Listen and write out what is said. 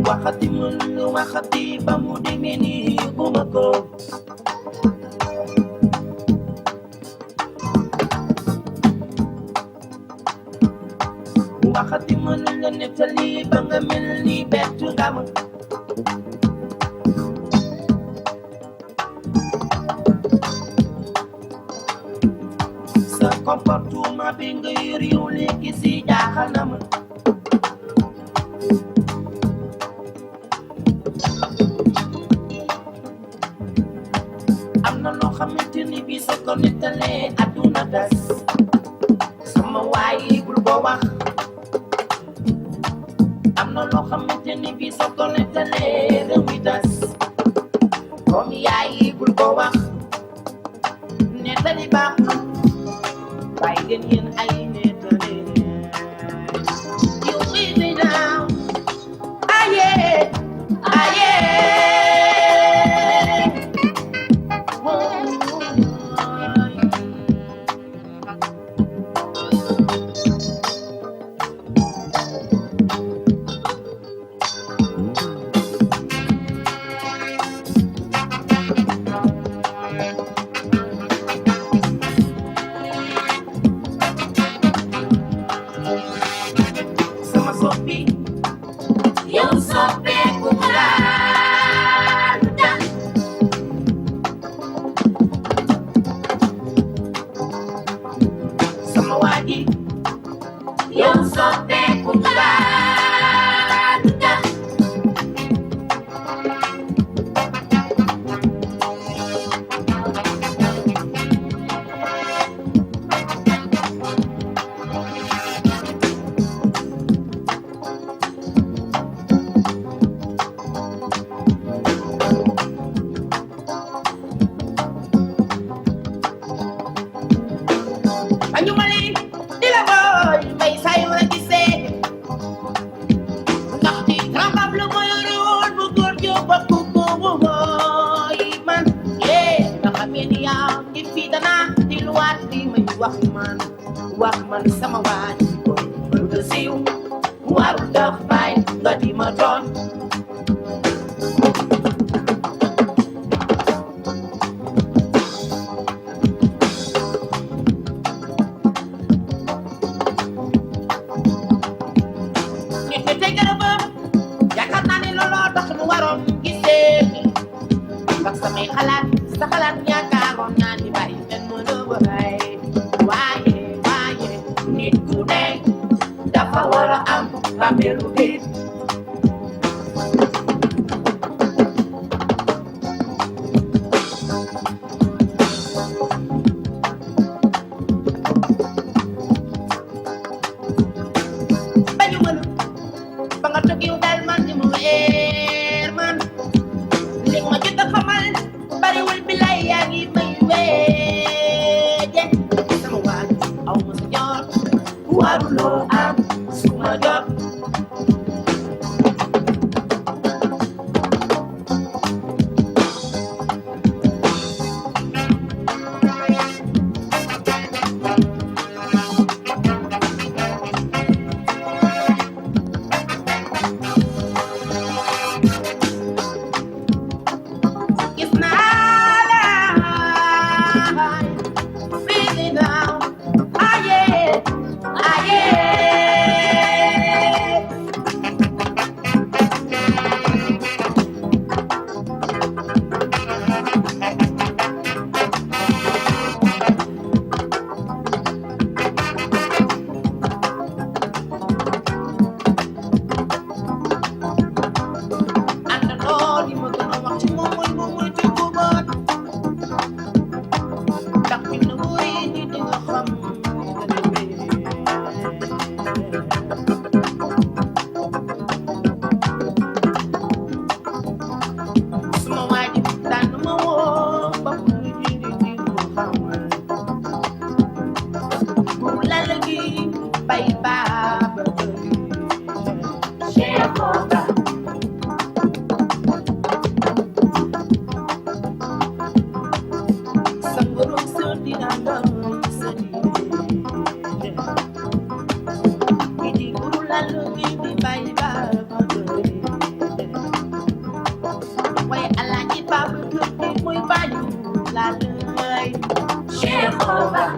Wakati mulu wakati pamudingini bumako wakati mulu nga nettali ba nga mel ni bettu nga ma sa comportement bi nga yor yow léegi si jaaxal na ma am na loo xamante ni bii soo ko nettalee àdduna das sama waay bul ko wax am na loo xamante ni bii soo ko nettalee réew mi das comme yaay bul ko wax nettali baaxul bàyyi leen yéen ay nettali you leave me down aye aye sama soppi yow soppeeku laa tax sama waa ji yow soppeeku laa tax añu mali di la boy may say ma gisee ndax di trambab lu ma yoroon bu góor ju bokku ko bu mooy man yee nga xamee ni yaa ngi fi dana di luwaat di may wax man sama waaj boy bëgg siiw warul daf bay nga di ma doon ndax samay xalaat sa xalaat yaakaaroon naa ni bàyyi benn mën a waaye nit ku ne dafa war a am bàmmeelu biir bañu mën ba nga toog yow daal man di mu weer man li ma jot a xamal bariwul bi lay yaa ngi may weeje sama waaj aw ma sa jot waruloo am suma jot bay baaba Jehovah, sanguruk sedina idi guru lalu idi bay baaba way alaji baaba muy bayu lalu Jehovah,